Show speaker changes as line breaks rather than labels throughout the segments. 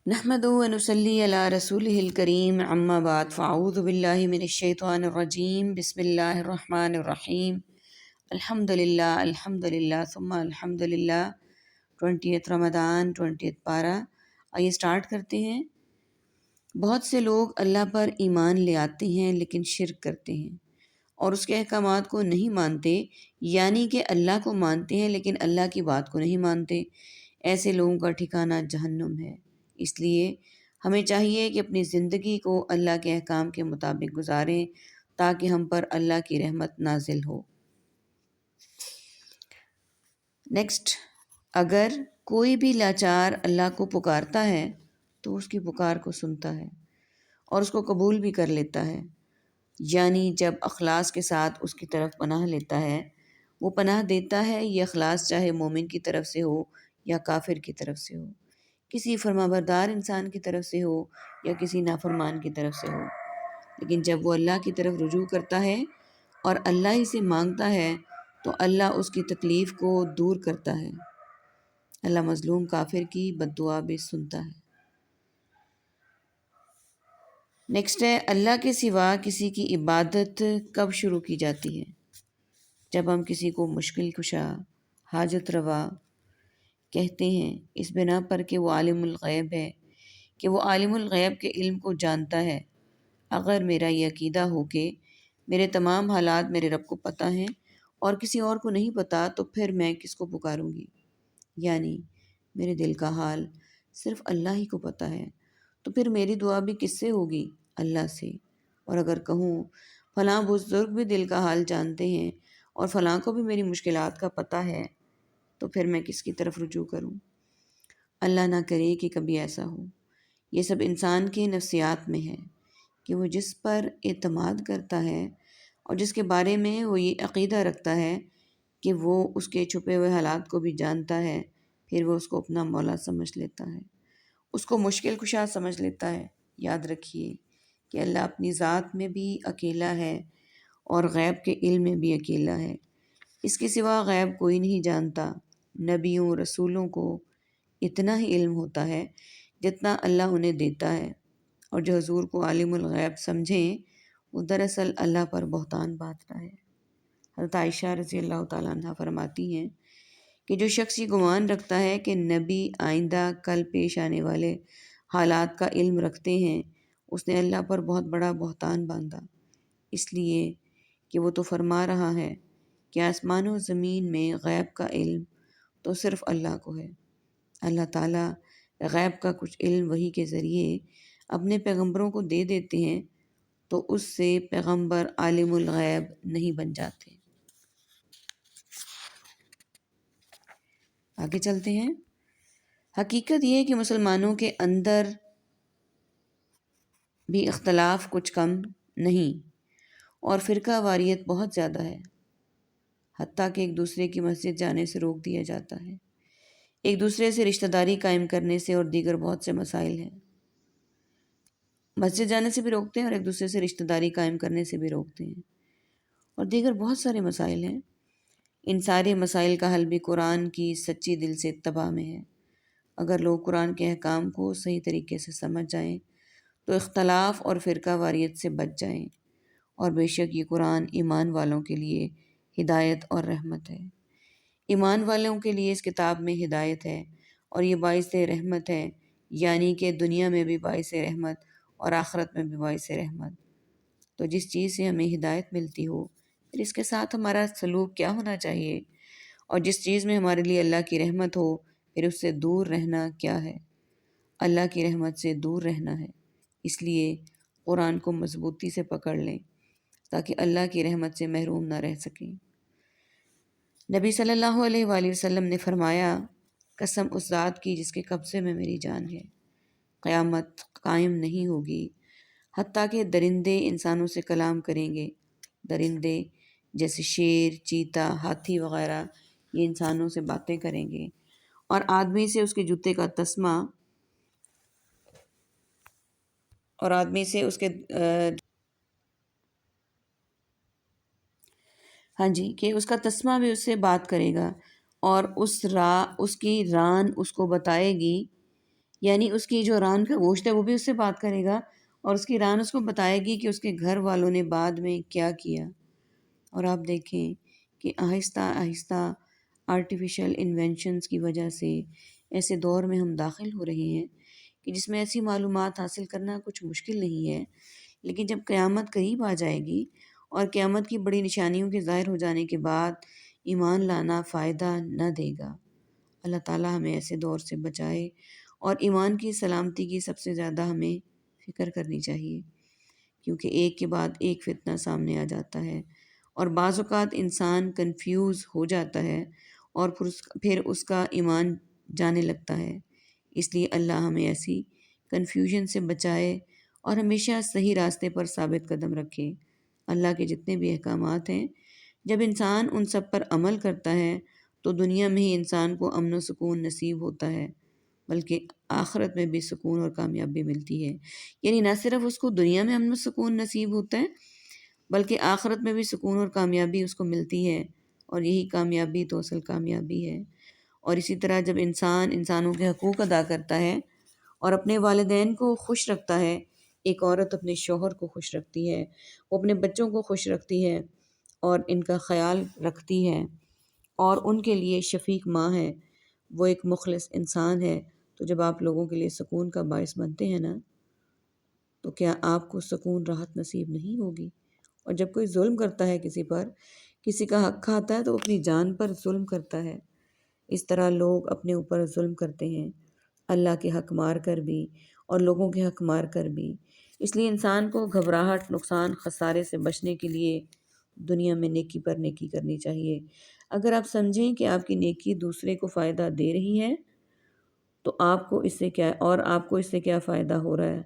نحمدہ و نصلی علی رسولہ الکریم اما بعد فاعوذ باللہ من الشیطان الرجیم بسم اللہ الرحمن الرحیم الحمد للہ ثم الحمد للہ 20th رمضان 20th پارہ۔ آئیے سٹارٹ کرتے ہیں۔ بہت سے لوگ اللہ پر ایمان لے آتے ہیں لیکن شرک کرتے ہیں اور اس کے احکامات کو نہیں مانتے، یعنی کہ اللہ کو مانتے ہیں لیکن اللہ کی بات کو نہیں مانتے۔ ایسے لوگوں کا ٹھکانہ جہنم ہے۔ اس لیے ہمیں چاہیے کہ اپنی زندگی کو اللہ کے احکام کے مطابق گزاریں تاکہ ہم پر اللہ کی رحمت نازل ہو۔ نیکسٹ، اگر کوئی بھی لاچار اللہ کو پکارتا ہے تو اس کی پکار کو سنتا ہے اور اس کو قبول بھی کر لیتا ہے، یعنی جب اخلاص کے ساتھ اس کی طرف پناہ لیتا ہے، وہ پناہ دیتا ہے۔ یہ اخلاص چاہے مومن کی طرف سے ہو یا کافر کی طرف سے ہو، کسی فرمانبردار انسان کی طرف سے ہو یا کسی نافرمان کی طرف سے ہو، لیکن جب وہ اللہ کی طرف رجوع کرتا ہے اور اللہ ہی سے مانگتا ہے تو اللہ اس کی تکلیف کو دور کرتا ہے۔ اللہ مظلوم کافر کی بد دعا بھی سنتا ہے۔ نیکسٹ ہے، اللہ کے سوا کسی کی عبادت کب شروع کی جاتی ہے؟ جب ہم کسی کو مشکل کشا، حاجت روا کہتے ہیں، اس بنا پر کہ وہ عالم الغیب ہے، کہ وہ عالم الغیب کے علم کو جانتا ہے۔ اگر میرا یہ عقیدہ ہو کہ میرے تمام حالات میرے رب کو پتہ ہیں اور کسی اور کو نہیں پتہ، تو پھر میں کس کو پکاروں گی؟ یعنی میرے دل کا حال صرف اللہ ہی کو پتہ ہے، تو پھر میری دعا بھی کس سے ہوگی؟ اللہ سے۔ اور اگر کہوں فلاں بزرگ بھی دل کا حال جانتے ہیں اور فلاں کو بھی میری مشکلات کا پتہ ہے، تو پھر میں کس کی طرف رجوع کروں؟ اللہ نہ کرے کہ کبھی ایسا ہو۔ یہ سب انسان کے نفسیات میں ہے کہ وہ جس پر اعتماد کرتا ہے اور جس کے بارے میں وہ یہ عقیدہ رکھتا ہے کہ وہ اس کے چھپے ہوئے حالات کو بھی جانتا ہے، پھر وہ اس کو اپنا مولا سمجھ لیتا ہے، اس کو مشکل کشا سمجھ لیتا ہے۔ یاد رکھیے کہ اللہ اپنی ذات میں بھی اکیلا ہے اور غیب کے علم میں بھی اکیلا ہے۔ اس کے سوا غیب کوئی نہیں جانتا۔ نبیوں رسولوں کو اتنا ہی علم ہوتا ہے جتنا اللہ انہیں دیتا ہے، اور جو حضور کو عالم الغیب سمجھیں وہ دراصل اللہ پر بہتان باندھ رہا ہے۔ حضرت عائشہ رضی اللہ تعالیٰ عنہ فرماتی ہیں کہ جو شخص یہ گمان رکھتا ہے کہ نبی آئندہ کل پیش آنے والے حالات کا علم رکھتے ہیں، اس نے اللہ پر بہت بڑا بہتان باندھا، اس لیے کہ وہ تو فرما رہا ہے کہ آسمان و زمین میں غیب کا علم تو صرف اللہ کو ہے۔ اللہ تعالیٰ غیب کا کچھ علم وحی کے ذریعے اپنے پیغمبروں کو دے دیتے ہیں، تو اس سے پیغمبر عالم الغیب نہیں بن جاتے۔ آگے چلتے ہیں۔ حقیقت یہ ہے کہ مسلمانوں کے اندر بھی اختلاف کچھ کم نہیں اور فرقہ واریت بہت زیادہ ہے، حتیٰ کہ ایک دوسرے کی مسجد جانے سے روک دیا جاتا ہے، ایک دوسرے سے رشتہ داری قائم کرنے سے، اور دیگر بہت سے مسائل ہیں۔ مسجد جانے سے بھی روکتے ہیں اور ایک دوسرے سے رشتہ داری قائم کرنے سے بھی روکتے ہیں، اور دیگر بہت سارے مسائل ہیں۔ ان سارے مسائل کا حل بھی قرآن کی سچی دل سے اتباع میں ہے۔ اگر لوگ قرآن کے احکام کو صحیح طریقے سے سمجھ جائیں تو اختلاف اور فرقہ واریت سے بچ جائیں، اور بے شک یہ قرآن ایمان والوں کے لیے ہدایت اور رحمت ہے۔ ایمان والوں کے لیے اس کتاب میں ہدایت ہے اور یہ باعث رحمت ہے، یعنی کہ دنیا میں بھی باعث رحمت اور آخرت میں بھی باعث رحمت۔ تو جس چیز سے ہمیں ہدایت ملتی ہو، پھر اس کے ساتھ ہمارا سلوک کیا ہونا چاہیے، اور جس چیز میں ہمارے لیے اللہ کی رحمت ہو، پھر اس سے دور رہنا کیا ہے؟ اللہ کی رحمت سے دور رہنا ہے۔ اس لیے قرآن کو مضبوطی سے پکڑ لیں تاکہ اللہ کی رحمت سے محروم نہ رہ سکیں۔ نبی صلی اللہ علیہ وآلہ وسلم نے فرمایا، قسم اس ذات کی جس کے قبضے میں میری جان ہے، قیامت قائم نہیں ہوگی حتیٰ کہ درندے انسانوں سے کلام کریں گے۔ درندے جیسے شیر، چیتا، ہاتھی وغیرہ یہ انسانوں سے باتیں کریں گے، اور آدمی سے اس کے جوتے کا تسمہ، اور آدمی سے اس کے کہ اس کا تسمہ بھی اس سے بات کرے گا، اور اس کی ران اس کو بتائے گی یعنی اس کی جو ران کا گوشت ہے وہ بھی اس سے بات کرے گا، اور اس کی ران اس کو بتائے گی کہ اس کے گھر والوں نے بعد میں کیا کیا۔ اور آپ دیکھیں کہ آہستہ آہستہ آرٹیفیشل انوینشنز کی وجہ سے ایسے دور میں ہم داخل ہو رہے ہیں کہ جس میں ایسی معلومات حاصل کرنا کچھ مشکل نہیں ہے، لیکن جب قیامت قریب آ جائے گی اور قیامت کی بڑی نشانیوں کے ظاہر ہو جانے کے بعد ایمان لانا فائدہ نہ دے گا۔ اللہ تعالیٰ ہمیں ایسے دور سے بچائے، اور ایمان کی سلامتی کی سب سے زیادہ ہمیں فکر کرنی چاہیے، کیونکہ ایک کے بعد ایک فتنہ سامنے آ جاتا ہے، اور بعض اوقات انسان کنفیوز ہو جاتا ہے اور پھر اس کا ایمان جانے لگتا ہے۔ اس لیے اللہ ہمیں ایسی کنفیوژن سے بچائے اور ہمیشہ صحیح راستے پر ثابت قدم رکھے۔ اللہ کے جتنے بھی احکامات ہیں، جب انسان ان سب پر عمل کرتا ہے تو دنیا میں ہی انسان کو امن و سکون نصیب ہوتا ہے، بلکہ آخرت میں بھی سکون اور کامیابی ملتی ہے۔ یعنی نہ صرف اس کو دنیا میں امن و سکون نصیب ہوتا ہے، بلکہ آخرت میں بھی سکون اور کامیابی اس کو ملتی ہے، اور یہی کامیابی تو اصل کامیابی ہے۔ اور اسی طرح جب انسان انسانوں کے حقوق ادا کرتا ہے اور اپنے والدین کو خوش رکھتا ہے، ایک عورت اپنے شوہر کو خوش رکھتی ہے، وہ اپنے بچوں کو خوش رکھتی ہے اور ان کا خیال رکھتی ہے، اور ان کے لیے شفیق ماں ہے، وہ ایک مخلص انسان ہے، تو جب آپ لوگوں کے لیے سکون کا باعث بنتے ہیں نا، تو کیا آپ کو سکون راحت نصیب نہیں ہوگی؟ اور جب کوئی ظلم کرتا ہے کسی پر، کسی کا حق کھاتا ہے، تو وہ اپنی جان پر ظلم کرتا ہے۔ اس طرح لوگ اپنے اوپر ظلم کرتے ہیں، اللہ کے حق مار کر بھی اور لوگوں کے حق مار کر بھی۔ اس لیے انسان کو گھبراہٹ، نقصان، خسارے سے بچنے کے لیے دنیا میں نیکی پر نیکی کرنی چاہیے۔ اگر آپ سمجھیں کہ آپ کی نیکی دوسرے کو فائدہ دے رہی ہے تو آپ کو اس سے کیا فائدہ ہو رہا ہے،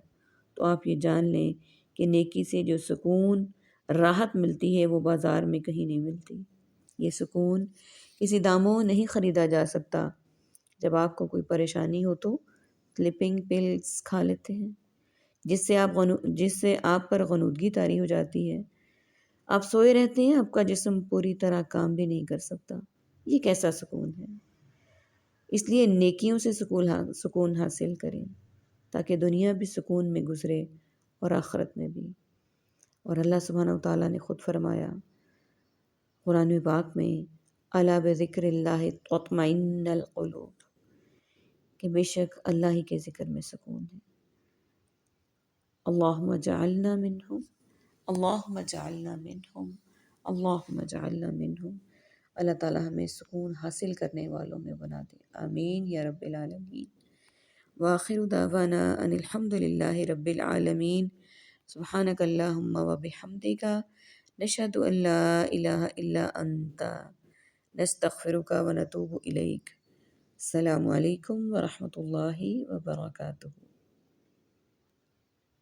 تو آپ یہ جان لیں کہ نیکی سے جو سکون، راحت ملتی ہے وہ بازار میں کہیں نہیں ملتی۔ یہ سکون کسی داموں نہیں خریدا جا سکتا۔ جب آپ کو کوئی پریشانی ہو تو سلیپنگ پلز کھا لیتے ہیں، جس سے آپ پر غنودگی طاری ہو جاتی ہے، آپ سوئے رہتے ہیں، آپ کا جسم پوری طرح کام بھی نہیں کر سکتا۔ یہ کیسا سکون ہے؟ اس لیے نیکیوں سے سکون حاصل کریں تاکہ دنیا بھی سکون میں گزرے اور آخرت میں بھی۔ اور اللہ سبحانہ وتعالیٰ نے خود فرمایا قرآن پاک میں، الا بذکر اللہ تطمئن القلوب، کہ بے شک اللہ ہی کے ذکر میں سکون ہے۔ اللہم اجعلنا منہم، اللہم اجعلنا منہم، اللہم اجعلنا منہم۔ اللہ تعالیٰ ہمیں سکون حاصل کرنے والوں میں بنا دے، آمین یا رب العالمین۔ وآخر دعوانا ان الحمد للہ رب العالمین۔ سبحانک اللہم وبحمدک، نشہد ان لا الہ الا انت، نستغفرک ونتوب الیک۔ السلام علیکم ورحمۃ اللہ وبرکاتہ۔